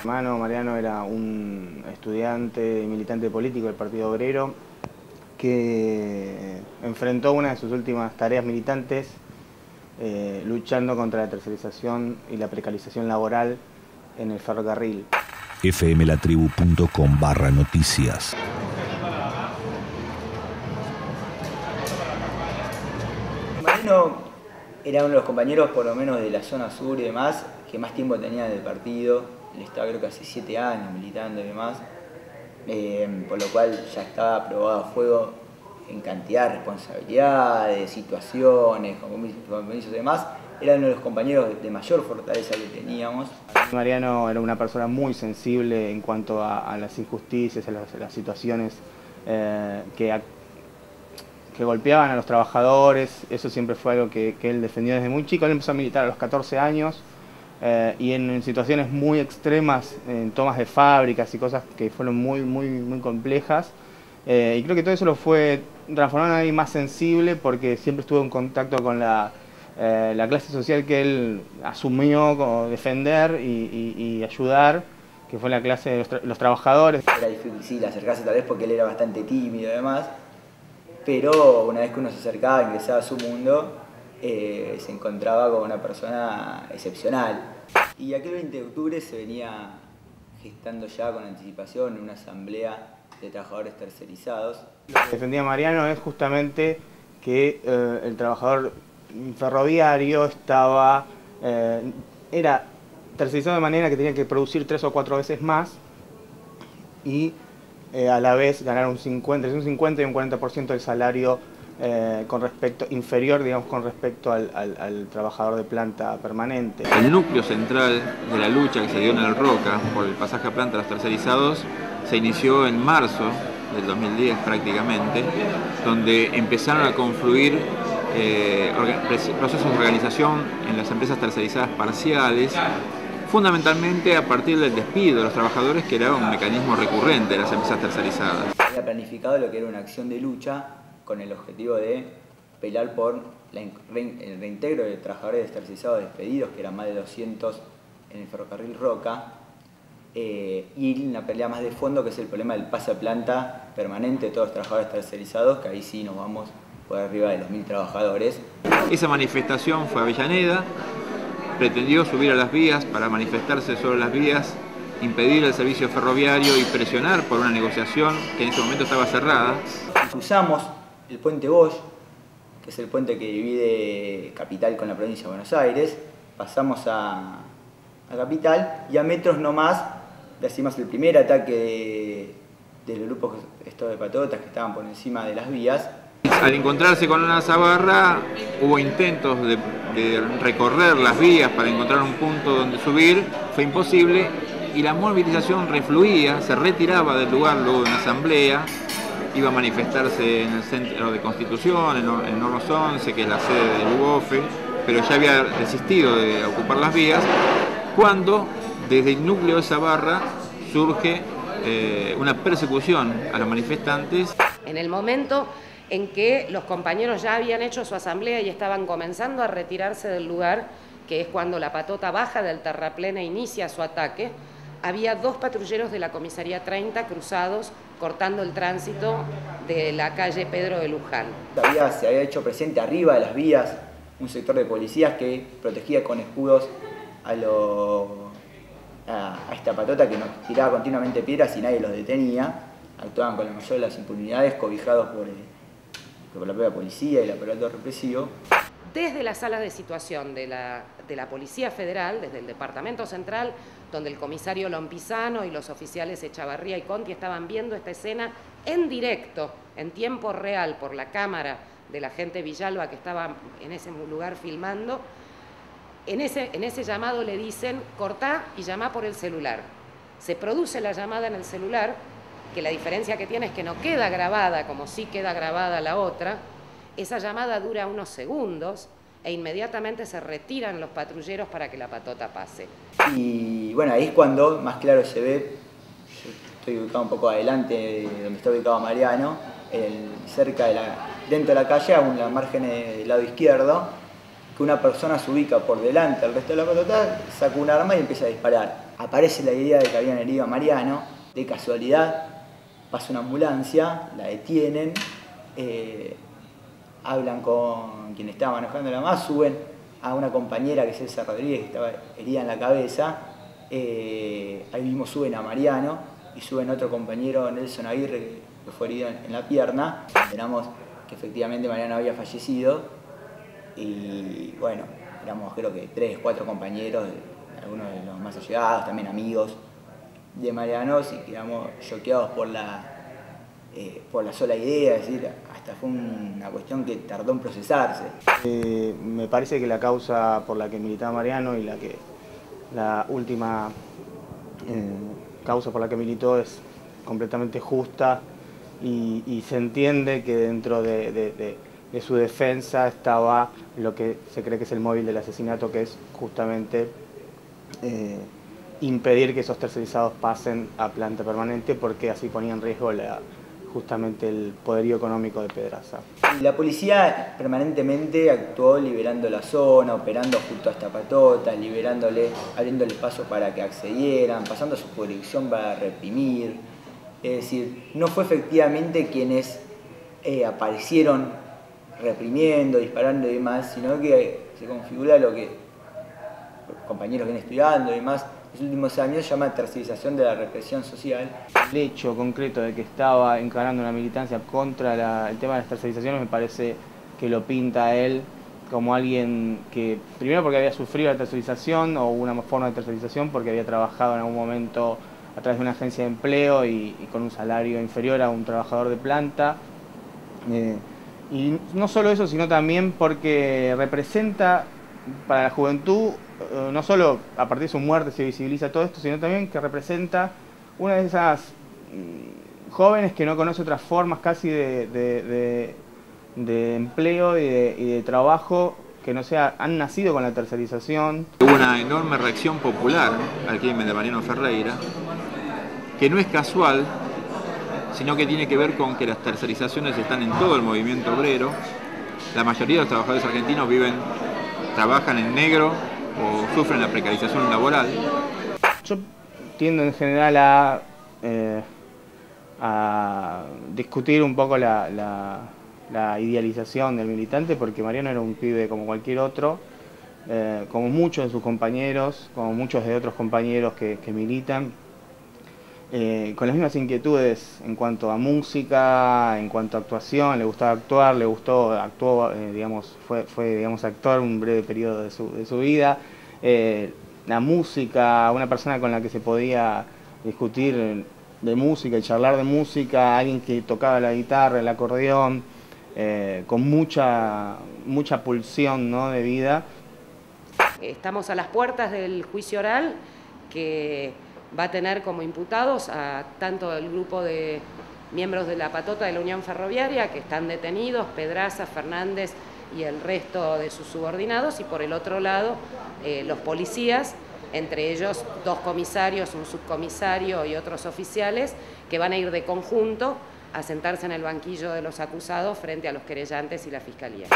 Hermano Mariano era un estudiante y militante político del Partido Obrero que enfrentó una de sus últimas tareas militantes luchando contra la tercerización y la precarización laboral en el ferrocarril. fmlatribu.com/noticias. Mariano era uno de los compañeros, por lo menos de la zona sur y demás, que más tiempo tenía en el partido. Él estaba creo que hace 7 años militando y demás, por lo cual ya estaba probado a fuego en cantidad de responsabilidades, situaciones, compromisos y demás. Era uno de los compañeros de mayor fortaleza que teníamos. Mariano era una persona muy sensible en cuanto a las injusticias, a las situaciones que golpeaban a los trabajadores. Eso siempre fue algo que él defendió desde muy chico. Él empezó a militar a los 14 años y en situaciones muy extremas, en tomas de fábricas y cosas que fueron muy complejas. Y creo que todo eso lo fue transformando en alguien más sensible porque siempre estuvo en contacto con la clase social que él asumió como defender y ayudar, que fue la clase de los trabajadores. Era difícil acercarse tal vez porque él era bastante tímido y demás, pero una vez que uno se acercaba, ingresaba a su mundo, se encontraba con una persona excepcional. Y aquel 20 de octubre se venía gestando ya con anticipación una asamblea de trabajadores tercerizados. Lo que defendía Mariano es justamente que el trabajador ferroviario era tercerizado de manera que tenía que producir 3 o 4 veces más y a la vez ganar entre un 50 y un 40% del salario inferior, digamos, con respecto al trabajador de planta permanente. El núcleo central de la lucha que se dio en el Roca por el pasaje a planta a los tercerizados se inició en marzo del 2010 prácticamente, donde empezaron a confluir procesos de organización en las empresas tercerizadas parciales, fundamentalmente a partir del despido de los trabajadores, que era un mecanismo recurrente de las empresas tercerizadas. Había planificado lo que era una acción de lucha con el objetivo de pelear por el reintegro de trabajadores tercerizados despedidos, que eran más de 200 en el ferrocarril Roca, y una pelea más de fondo, que es el problema del pase a planta permanente de todos los trabajadores tercerizados, que ahí sí nos vamos por arriba de los 1000 trabajadores. Esa manifestación fue a Avellaneda, pretendió subir a las vías para manifestarse sobre las vías, impedir el servicio ferroviario y presionar por una negociación que en ese momento estaba cerrada. Cruzamos el puente Bosch, que es el puente que divide Capital con la provincia de Buenos Aires, pasamos a Capital y a metros nomás recibimos el primer ataque de los grupos de patotas que estaban por encima de las vías. Al encontrarse con una zabarra hubo intentos de recorrer las vías para encontrar un punto donde subir, fue imposible y la movilización refluía, se retiraba del lugar luego de una asamblea, iba a manifestarse en el Centro de Constitución, en Hornos 11, que es la sede del UOFE, pero ya había desistido de ocupar las vías, cuando desde el núcleo de Zabarra surge una persecución a los manifestantes. En el momento en que los compañeros ya habían hecho su asamblea y estaban comenzando a retirarse del lugar, que es cuando la patota baja del terraplén e inicia su ataque, había 2 patrulleros de la comisaría 30 cruzados cortando el tránsito de la calle Pedro de Luján. Se había hecho presente arriba de las vías un sector de policías que protegía con escudos a esta patota que nos tiraba continuamente piedras y nadie los detenía. Actuaban con la mayor de las impunidades, cobijados por la propia policía y el aparato represivo. Desde la sala de situación de la Policía Federal, desde el Departamento Central, donde el comisario Lompizano y los oficiales Echavarría y Conti estaban viendo esta escena en directo, en tiempo real, por la cámara del agente Villalba que estaba en ese lugar filmando, en ese llamado le dicen: cortá y llamá por el celular. Se produce la llamada en el celular, que la diferencia que tiene es que no queda grabada como sí queda grabada la otra. Esa llamada dura unos segundos e inmediatamente se retiran los patrulleros para que la patota pase. Y bueno, ahí es cuando más claro se ve. Yo estoy ubicado un poco adelante de donde está ubicado Mariano, dentro de la calle, a la margen del lado izquierdo, que una persona se ubica por delante del resto de la patota, saca un arma y empieza a disparar. Aparece la idea de que habían herido a Mariano, de casualidad pasa una ambulancia, la detienen, hablan con quien estaba manejando la más, suben a una compañera que es Elsa Rodríguez, que estaba herida en la cabeza, ahí mismo suben a Mariano y suben a otro compañero, Nelson Aguirre, que fue herido en la pierna. Enteramos que efectivamente Mariano había fallecido y bueno, éramos creo que 3, 4 compañeros, algunos de los más allegados, también amigos de Mariano, y quedamos choqueados por la sola idea, es decir, hasta fue una cuestión que tardó en procesarse. Me parece que la causa por la que militaba Mariano y la última causa por la que militó es completamente justa y se entiende que dentro de su defensa estaba lo que se cree que es el móvil del asesinato, que es justamente impedir que esos tercerizados pasen a planta permanente, porque así ponía en riesgo justamente el poderío económico de Pedraza. La policía permanentemente actuó liberando la zona, operando junto a esta patota, abriéndole paso para que accedieran, pasando a su jurisdicción para reprimir. Es decir, no fue efectivamente quienes aparecieron reprimiendo, disparando y demás, sino que se configura lo que compañeros vienen estudiando y demás en los últimos años llama tercerización de la represión social. El hecho concreto de que estaba encarando una militancia contra el tema de las tercerizaciones me parece que lo pinta a él como alguien que, primero porque había sufrido la tercerización o una forma de tercerización, porque había trabajado en algún momento a través de una agencia de empleo y con un salario inferior a un trabajador de planta. Y no solo eso, sino también porque representa para la juventud, no solo a partir de su muerte se visibiliza todo esto, sino también que representa una de esas jóvenes que no conoce otras formas casi de empleo y de trabajo que no sea, han nacido con la tercerización. Hubo una enorme reacción popular al crimen de Mariano Ferreira, que no es casual, sino que tiene que ver con que las tercerizaciones están en todo el movimiento obrero. La mayoría de los trabajadores argentinos trabajan en negro o sufren la precarización laboral. Yo tiendo en general a discutir un poco la idealización del militante, porque Mariano era un pibe como cualquier otro, como muchos de sus compañeros, como muchos de otros compañeros que militan, con las mismas inquietudes en cuanto a música, en cuanto a actuación. Le gustaba actuar, actuó, digamos, fue digamos, actor un breve periodo de su vida. La música, una persona con la que se podía discutir de música y charlar de música, alguien que tocaba la guitarra, el acordeón, con mucha pulsión, ¿no?, de vida. Estamos a las puertas del juicio oral, que va a tener como imputados a tanto el grupo de miembros de la patota de la Unión Ferroviaria, que están detenidos, Pedraza, Fernández y el resto de sus subordinados, y por el otro lado los policías, entre ellos 2 comisarios, un subcomisario y otros oficiales, que van a ir de conjunto a sentarse en el banquillo de los acusados frente a los querellantes y la Fiscalía.